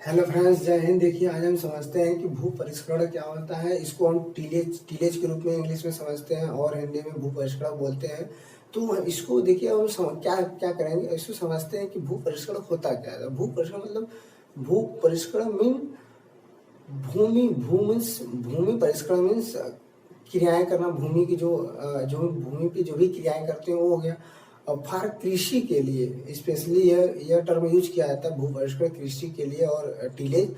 Hello friends, जय हिंद। देखिए, आज हम समझते हैं कि भू परिष्करण क्या होता है। इसको हम टीलेज के रूप में इंग्लिश में समझते हैं और हिंदी में भू परिष्करण बोलते हैं। तो इसको देखिए, हम क्या क्या करेंगे, इसको समझते हैं कि भू परिष्करण होता क्या है। भू परिष्करण मतलब भू परिष्करण मीन भूमि परिष्करण मीन्स क्रियाएं करना। भूमि की जो भूमि पे जो भी क्रियाएं करते हैं वो हो गया। और फॉर कृषि के लिए स्पेशली यह टर्म यूज किया जाता है, भू परिष्करण कृषि के लिए और टीलेज।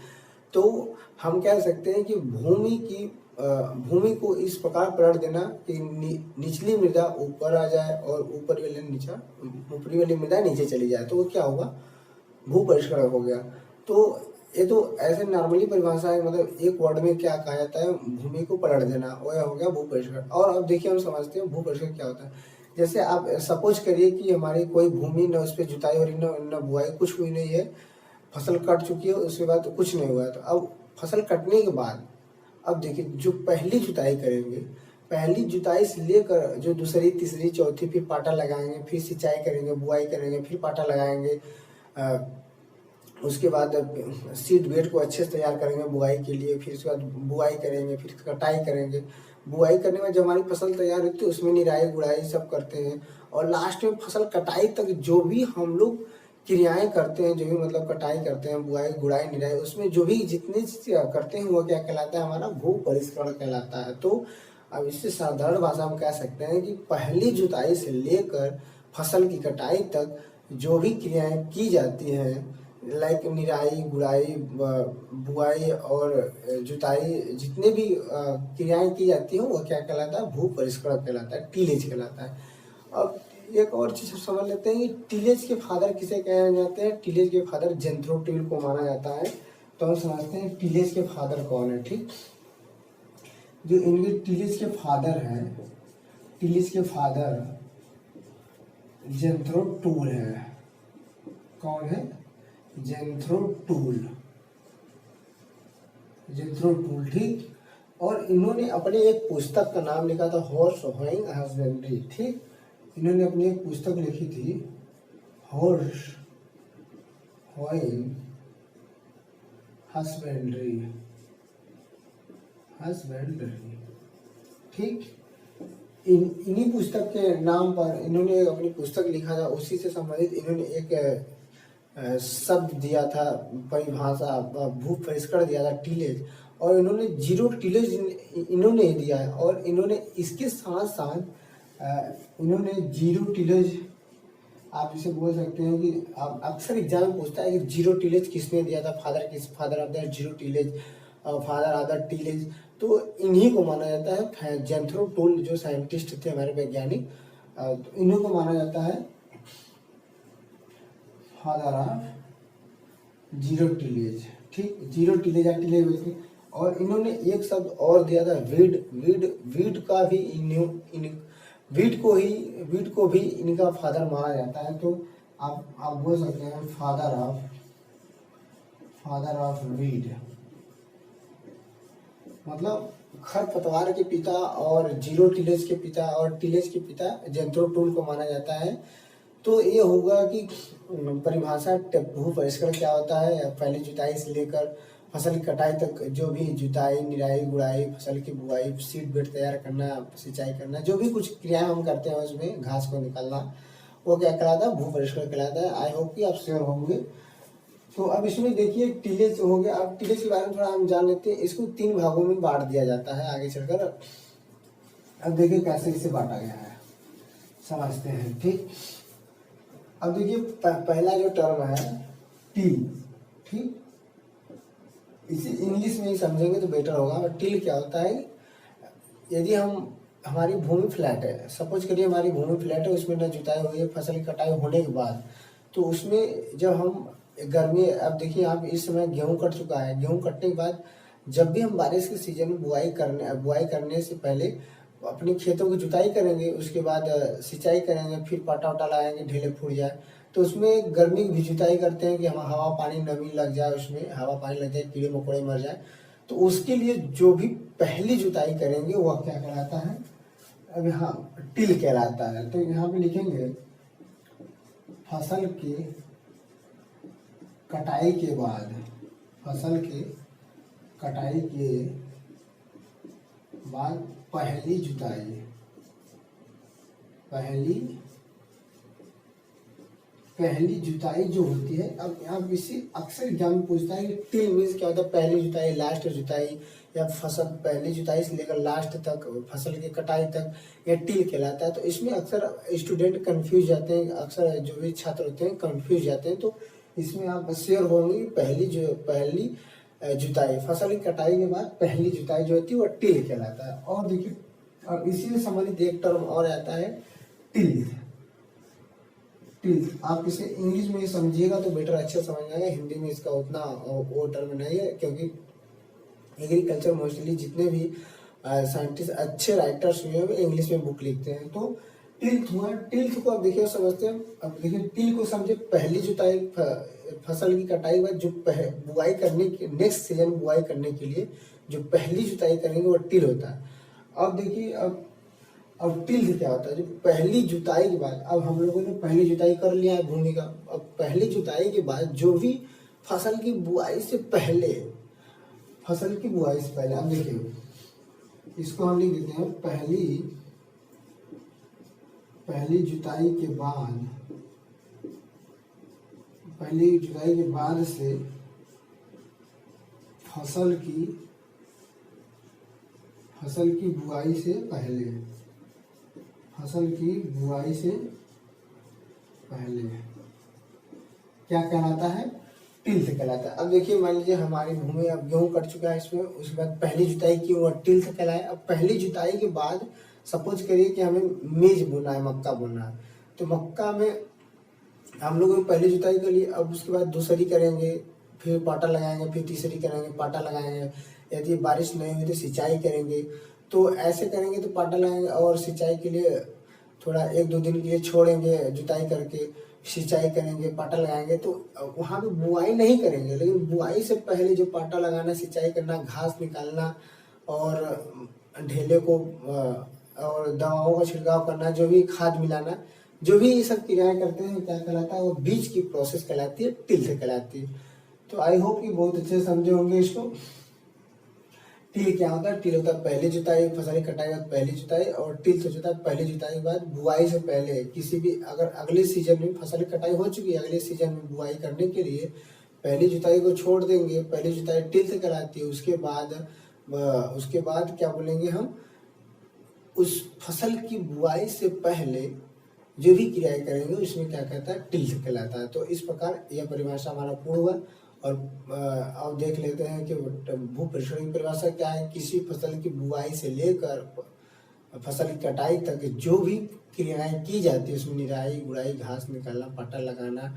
तो हम कह सकते हैं कि भूमि को इस प्रकार पलट देना कि निचली मृदा ऊपर आ जाए और ऊपरी वाली मृदा नीचे चली जाए, तो वो क्या होगा, भू परिष्करण हो गया। तो ये तो ऐसे नॉर्मली परिभाषा है, मतलब एक वर्ड में क्या कहा जाता है, भूमि को पलट देना, वो हो गया भू परिष्करण। और अब देखिए, हम समझते हैं भू परिष्करण क्या होता है। जैसे आप सपोज करिए कि हमारी कोई भूमि, न उस पर जुताई हो रही, न बुआई, कुछ हुई नहीं है, फसल कट चुकी है, उसके बाद तो कुछ नहीं हुआ है। तो अब फसल कटने के बाद अब देखिए, जो पहली जुताई करेंगे, पहली जुताई से लेकर जो दूसरी, तीसरी, चौथी, फिर पाटा लगाएंगे, फिर सिंचाई करेंगे, बुआई करेंगे, फिर पाटा लगाएंगे। उसके बाद सीड बेड को अच्छे से तैयार करेंगे बुआई के लिए, फिर उसके बाद बुआई करेंगे, फिर कटाई करेंगे। बुआई करने में जब हमारी फसल तैयार होती है, उसमें निराई गुड़ाई सब करते हैं। और लास्ट में फसल कटाई तक जो भी हम लोग क्रियाएं करते हैं, जो भी मतलब कटाई करते हैं, बुआई गुड़ाई निराई, उसमें जो भी जितनी चीज़ें करते हैं वो क्या कहलाता है, हमारा भू परिष्करण कहलाता है। तो अब इससे साधारण भाषा में कह सकते हैं कि पहली जुताई से लेकर फसल की कटाई तक जो भी क्रियाएं की जाती हैं, लाइक निराई गुड़ाई, बुआई और जुताई, जितने भी क्रियाएं की जाती हैं वो क्या कहलाता है, भू परिष्करण कहलाता है, टीलेज कहलाता है। अब एक और चीज समझ लेते हैं कि टीलेज के फादर किसे कहे जाते हैं। टीलेज के फादर जेंथ्रो ट्यूल को माना जाता है। तो हम समझते हैं टीलेज के फादर कौन है। ठीक, जो इनके टीलेज के फादर हैं, टीलेज के फादर जेंथ्रो टूल है। कौन है? जेंथ्रो टूल, जेंथ्रो टूल। ठीक, और इन्होंने अपने एक पुस्तक का नाम लिखा था, हॉर्स होइंग हस्बेंड्री। ठीक, इन्होंने अपनी एक पुस्तक लिखी थी, हॉर्स होइंग हस्बेंड्री, हस्बेंड्री। ठीक, इन्हीं पुस्तक के नाम पर इन्होंने अपनी पुस्तक लिखा था। उसी से संबंधित इन्होंने एक शब्द दिया था, परिभाषा, भू परिष्करण दिया था, टीलेज। और इन्होंने जीरो टीलेज इन्होंने दिया है। और इन्होंने इसके साथ साथ इन्होंने जीरो टीलेज, आप इसे बोल सकते हैं कि आप अक्सर एग्जाम में पूछता है कि जीरो टीलेज किसने दिया था, father of the zero tillage, father of the tillage. तो इन्हीं को माना जाता है, जेंथ्रो टूल जो साइंटिस्ट थे हमारे वैज्ञानिक, तो इन्हीं को माना जाता है फादर ऑफ जीरो टिलेज। ठीक, जीरो टिलेज या टिलेज। और इन्होंने एक शब्द और दिया था, वीड। वीड का भी वीड को भी इनका फादर माना जाता है। तो आप बोल सकते हैं फादर ऑफ वीड, मतलब खरपतवार के पिता और जीरो टिलेज के पिता और टिलेज के पिता जेंथ्रो टूल को माना जाता है। तो ये होगा कि परिभाषा भू परिष्करण क्या होता है। पहली जुताई से लेकर फसल की कटाई तक जो भी जुताई, निराई गुड़ाई, फसल की बुआई, सीड बेड तैयार करना, सिंचाई करना, जो भी कुछ क्रियाएं हम करते हैं उसमें घास को निकालना, वो क्या कहलाता है, भू परिष्करण कहलाता है। आई होप कि आप श्योर होंगे। तो अब इसमें देखिए, टीलेज हो गया। अब टीलेज के बारे में थोड़ा हम जान लेते हैं। इसको 3 भागों में बांट दिया जाता है आगे चलकर। अब देखिए कैसे इसे बांटा गया है, समझते हैं। ठीक, अब देखिए पहला जो टर्म है टील। ठीक, इसे इंग्लिश में ही समझेंगे तो बेटर होगा। टील क्या होता है, यदि हमारी भूमि फ्लैट है, सपोज करिए हमारी भूमि फ्लैट है, उसमें न जुताई हुई है, फसल की कटाई होने के बाद, तो उसमें जब हम गर्मी, अब देखिए आप इस समय गेहूं कट चुका है, गेहूं कटने के बाद जब भी हम बारिश के सीजन में बुआई करने से पहले अपने खेतों की जुताई करेंगे, उसके बाद सिंचाई करेंगे, फिर पाटा वाटा लगाएंगे, ढेले फूट जाए, तो उसमें गर्मी की भी जुताई करते हैं कि हम हवा पानी नमी लग जाए, उसमें हवा पानी लग जाए, कीड़े मकोड़े मर जाए। तो उसके लिए जो भी पहली जुताई करेंगे वह क्या कहलाता है, अब यहाँ टिल कहलाता है। तो यहाँ पे लिखेंगे फसल की कटाई के बाद, फसल के कटाई के बाद पहली जुताई, पहली जुताई जो होती है, अब यहाँ किसी अक्सर एग्जाम में पूछता है कि टिल मीन्स क्या होता है, पहली जुताई, लास्ट जुताई, या फसल पहली जुताई से लेकर लास्ट तक फसल की कटाई तक, या टिल कहलाता है। तो इसमें अक्सर स्टूडेंट कंफ्यूज जाते हैं, अक्सर जो भी छात्र होते हैं कंफ्यूज जाते हैं। तो इसमें आप शेयर होंगे पहली जुताई, फसल की कटाई के बाद पहली जुताई जो होती है वो टिल कहलाता है। और देखिए, और इसी से संबंधित एक टर्म और आता है टिल। आप इसे इंग्लिश में समझिएगा तो बेटर अच्छे समझ आएगा, हिंदी में इसका उतना वो टर्म नहीं है, क्योंकि एग्रीकल्चर मोस्टली जितने भी साइंटिस्ट अच्छे राइटर्स हुए हैं इंग्लिश में बुक लिखते हैं। तो टिल्थ हुआ, टिल्थ को अब देखिए समझते हैं। अब देखिए टिल को समझे, पहली जुताई फसल की कटाई के बाद जो बुआई करने के नेक्स्ट सीजन बुआई करने के लिए जो पहली जुताई करेंगे वो टिल होता है। अब देखिए, अब टिल्थ क्या होता है, जो पहली जुताई के बाद, अब हम लोगों ने पहली जुताई कर लिया है भूमि का, अब पहली जुताई के बाद जो भी फसल की बुआई से पहले, फसल की बुआई से पहले, अब देखिए इसको हम लिख देते हैं पहली जुताई के बाद, पहली जुताई के बाद से फसल की बुआई से पहले, फसल की बुआई से पहले क्या कहलाता है, टिल्थ कहलाता है। अब देखिए, मान लीजिए हमारी भूमि अब गेहूं कट चुका है, इसमें उसके बाद पहली जुताई की वो टिल्थ कहलाए। अब पहली जुताई के बाद सपोज करिए कि हमें मेज बोना है, मक्का बोना है, तो मक्का में हम लोगों ने पहली जुताई कर ली, अब उसके बाद दूसरी करेंगे, फिर पाटा लगाएंगे, फिर तीसरी करेंगे, पाटा लगाएंगे, यदि बारिश नहीं हुई तो सिंचाई करेंगे। तो ऐसे करेंगे तो पाटा लगाएंगे और सिंचाई के लिए थोड़ा 1-2 दिन के लिए छोड़ेंगे, जुताई करके सिंचाई करेंगे, पाटा लगाएंगे। तो वहाँ पे बुआई नहीं करेंगे, लेकिन बुआई से पहले जो पाटा लगाना, सिंचाई करना, घास निकालना और ढेले को और दवाओं का छिड़काव करना, जो भी खाद मिलाना, जो भी ये सब क्रियाएं करते हैं क्या कहलाता है, वो बीज की प्रोसेस कहलाती है, टिल्थ कहलाती है। तो आई होप कि बहुत अच्छे समझे होंगे इसको। टिल क्या होता है, टिल होता है पहली जुताई, फसल की कटाई के बाद पहली जुताई, और टिल्थ होता है पहली जुताई के बाद बुआई से पहले, किसी भी अगर अगले सीजन में फसल की कटाई हो चुकी है, अगले सीजन में बुआई करने के लिए पहली जुताई को छोड़ देंगे, पहली जुताई टिल्थ कहलाती है। उसके बाद क्या बोलेंगे हम, उस फसल की बुआई से पहले जो भी क्रियाएं करेंगे उसमें क्या कहता है, टिल्थ कहलाता है। तो इस प्रकार यह परिभाषा हमारा पूर्ण हुआ। और अब देख लेते हैं कि भू परिष्करण की परिभाषा क्या है। किसी फसल की बुआई से लेकर फसल की कटाई तक जो भी क्रियाएं की जाती है, उसमें निराई, गुड़ाई, घास निकालना, पाटा लगाना,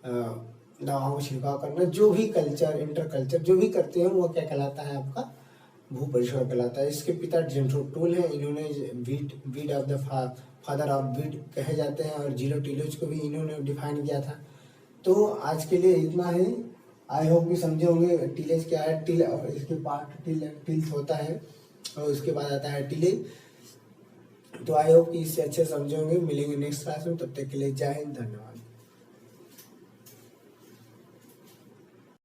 दवाओं का छिड़काव करना, जो भी कल्चर, इंटर कल्चर जो भी करते हैं वो क्या कहलाता है, आपका भू परिष्करण कहलाता है। इसके पिता जेंट्रो टूल हैं, इन्होंने weed of the father of weed कहे जाते हैं, और जीरो टिलोज को भी इन्होंने डिफाइन किया था। तो आज के लिए इतना ही। आई होप कि समझे होंगे टिलेज क्या है, टिल और इसके पार्ट टिल्थ होता है, और उसके बाद आता है टिले। तो आई होप कि इससे अच्छे समझे होंगे। मिलेंगे नेक्स्ट क्लास में, तब तक के लिए जय हिंद, धन्यवाद।